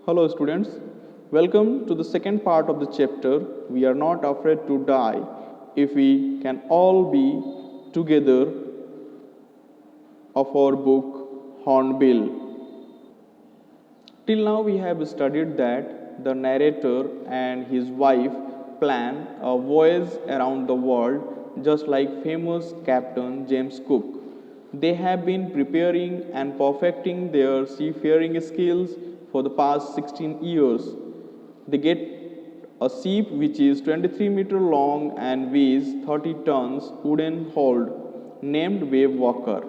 Hello, students. Welcome to the second part of the chapter. We are not afraid to die if we can all be together of our book Hornbill. Till now, we have studied that the narrator and his wife plan a voyage around the world just like famous Captain James Cook. They have been preparing and perfecting their seafaring skills for the past 16 years. They get a ship which is 23-meter long and weighs 30 tons wooden hull named Wave Walker.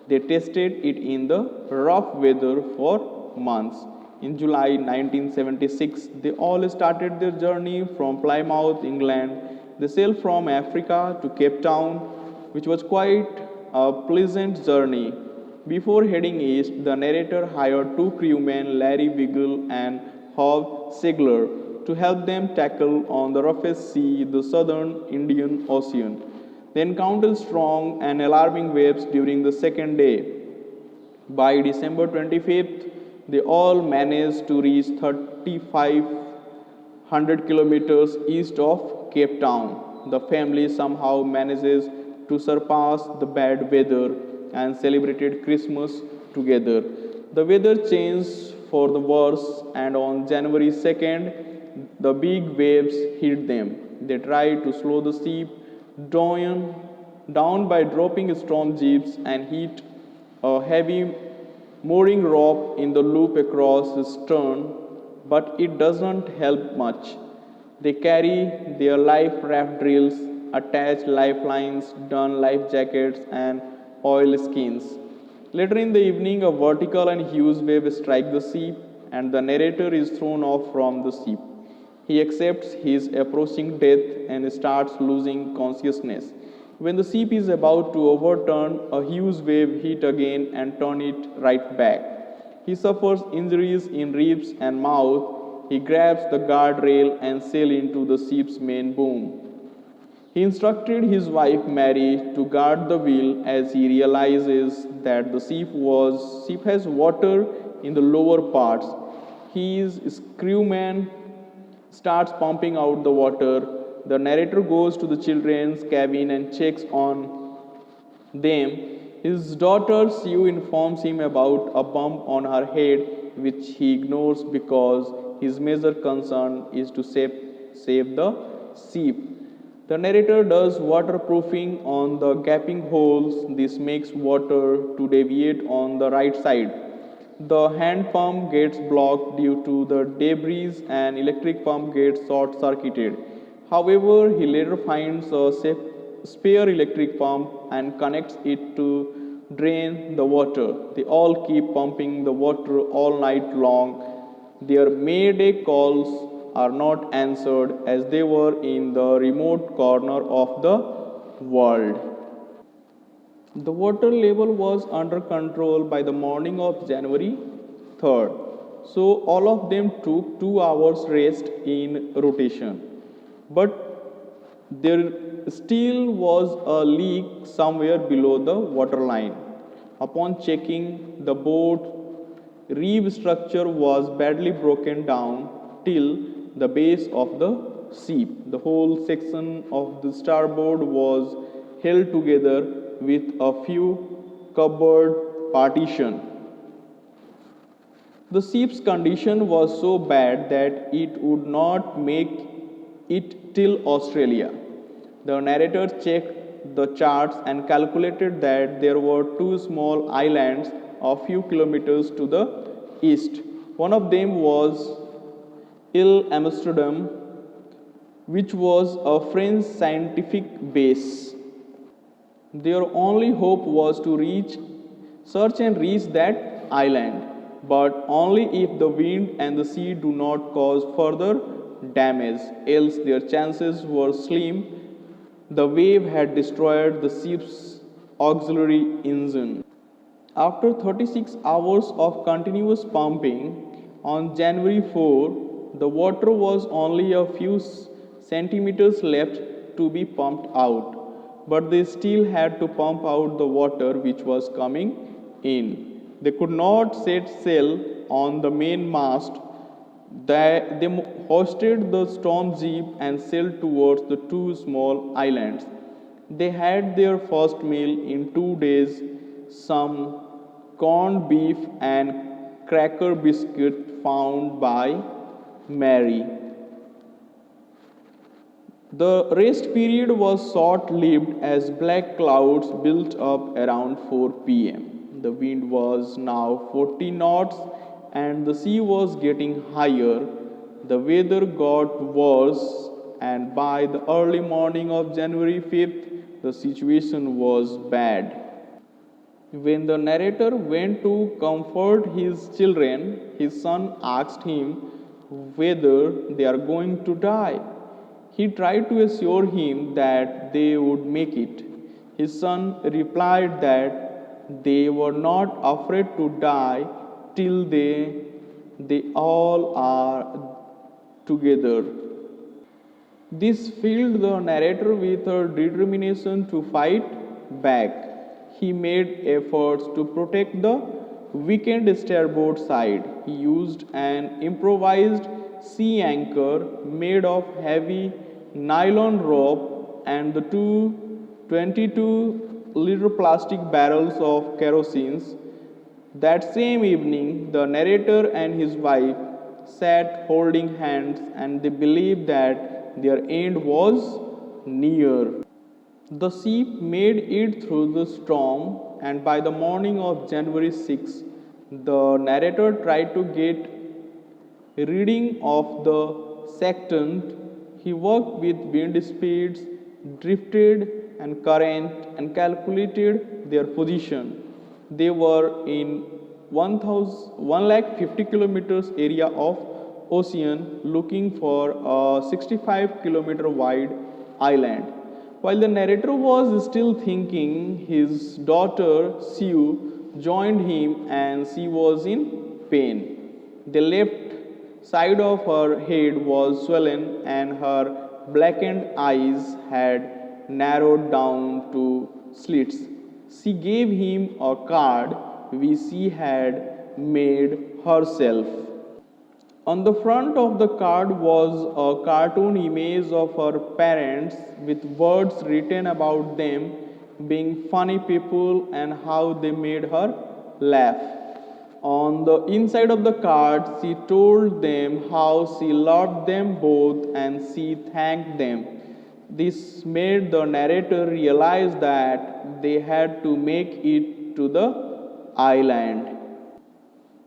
They tested it in the rough weather for months. In July 1976, they all started their journey from Plymouth, England. They sailed from Africa to Cape Town, which was quite a pleasant journey. Before heading east, the narrator hired two crewmen, Larry Wiggle and Hugh Sigler, to help them tackle on the roughest sea, the southern Indian Ocean. They encountered strong and alarming waves during the second day. By December 25th, they all managed to reach 3,500 kilometers east of Cape Town. The family somehow manages to surpass the bad weather and celebrated Christmas together. The weather changed for the worse, and on January 2nd, the big waves hit them. They tried to slow the ship down, down by dropping storm jeeps and hit a heavy mooring rope in the loop across his stern, but it doesn't help much. They carry their life raft drills, attached lifelines, done life jackets, and oil skins. Later in the evening, a vertical and huge wave strikes the ship, and the narrator is thrown off from the ship. He accepts his approaching death and starts losing consciousness. When the ship is about to overturn, a huge wave hits again and turns it right back. He suffers injuries in ribs and mouth. He grabs the guardrail and sails into the ship's main boom. He instructed his wife Mary to guard the wheel as he realizes that the ship has water in the lower parts. His crewman starts pumping out the water. The narrator goes to the children's cabin and checks on them. His daughter Sue informs him about a bump on her head, which he ignores because his major concern is to save the ship. The narrator does waterproofing on the gaping holes. This makes water to deviate on the right side. The hand pump gets blocked due to the debris and electric pump gets short circuited. However, he later finds a spare electric pump and connects it to drain the water. They all keep pumping the water all night long. Their mayday calls are not answered as they were in the remote corner of the world. The water level was under control by the morning of January 3rd. So all of them took 2 hours rest in rotation. But there still was a leak somewhere below the waterline. Upon checking, the boat reef structure was badly broken down till the base of the ship. The whole section of the starboard was held together with a few cupboard partition. The ship's condition was so bad that it would not make it till Australia. The narrator checked the charts and calculated that there were two small islands a few kilometers to the east. One of them was Ile Amsterdam, which was a French scientific base. Their only hope was to search and reach that island, but only if the wind and the sea do not cause further damage, else their chances were slim. The wave had destroyed the ship's auxiliary engine. After 36 hours of continuous pumping, on January 4, the water was only a few centimeters left to be pumped out. But they still had to pump out the water which was coming in. They could not set sail on the main mast They hoisted the storm jeep and sailed towards the two small islands. They had their first meal in 2 days, some corned beef and cracker biscuit found by Mary. The rest period was short lived as black clouds built up around 4 pm. The wind was now 40 knots and the sea was getting higher. The weather got worse, and by the early morning of January 5th, the situation was bad. When the narrator went to comfort his children, his son asked him whether they are going to die. He tried to assure him that they would make it. His son replied that they were not afraid to die till they all are together. This filled the narrator with a determination to fight back. He made efforts to protect the weakened starboard side. He used an improvised sea anchor made of heavy nylon rope and the two 22-liter plastic barrels of kerosene. That same evening, the narrator and his wife sat holding hands and they believed that their end was near. The ship made it through the storm, and by the morning of January 6, the narrator tried to get a reading of the sextant. He worked with wind speeds, drifted and current, and calculated their position. They were in 150 kilometers area of ocean looking for a 65-kilometer wide island. While the narrator was still thinking, his daughter Sue joined him and she was in pain. The left side of her head was swollen and her blackened eyes had narrowed down to slits. She gave him a card which she had made herself. On the front of the card was a cartoon image of her parents with words written about them being funny people and how they made her laugh. On the inside of the card, she told them how she loved them both and she thanked them. This made the narrator realize that they had to make it to the island.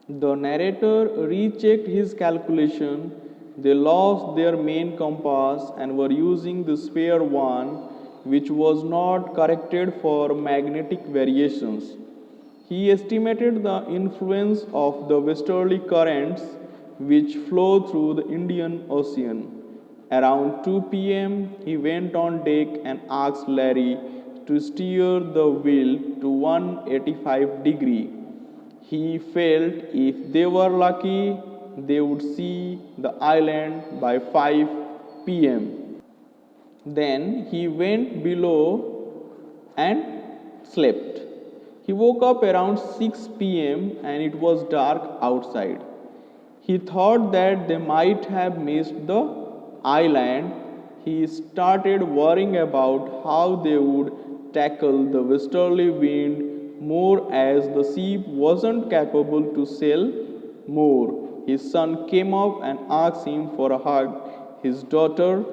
The narrator rechecked his calculation. They lost their main compass and were using the spare one, which was not corrected for magnetic variations. He estimated the influence of the westerly currents which flow through the Indian Ocean. Around 2 pm, he went on deck and asked Larry to steer the wheel to 185 degree. He felt if they were lucky, they would see the island by 5 pm. Then he went below and slept. He woke up around 6 pm and it was dark outside. He thought that they might have missed the island. He started worrying about how they would tackle the westerly wind more as the ship wasn't capable to sail more. His son came up and asked him for a hug. His daughter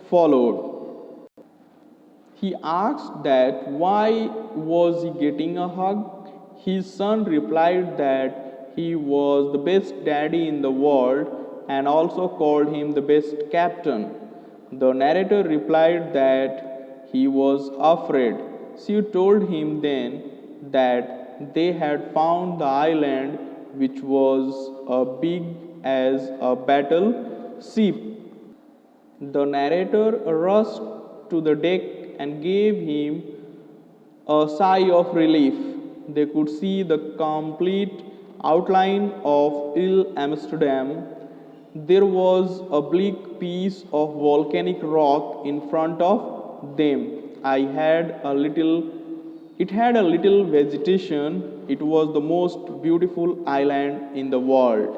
followed. He asked that why was he getting a hug? His son replied that he was the best daddy in the world and also called him the best captain. The narrator replied that he was afraid. She told him then that they had found the island which was as big as a battleship. The narrator rushed to the deck and gave him a sigh of relief. They could see the complete outline of Ile Amsterdam. There was a bleak piece of volcanic rock in front of them. It had a little vegetation. It was the most beautiful island in the world.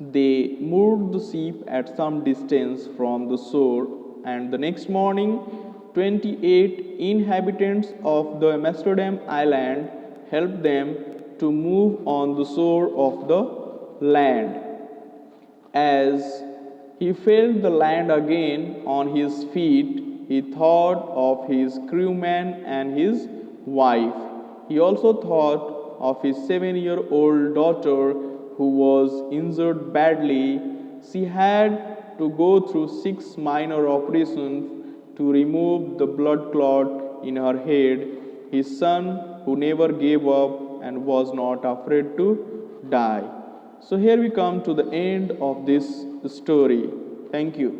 They moored the ship at some distance from the shore, and the next morning, 28 inhabitants of the Amsterdam island helped them to move on the shore of the land. As he felt the land again on his feet, he thought of his crewman and his wife. He also thought of his 7-year-old daughter who was injured badly. She had to go through 6 minor operations to remove the blood clot in her head. His son, who never gave up and was not afraid to die. So here we come to the end of this story. Thank you.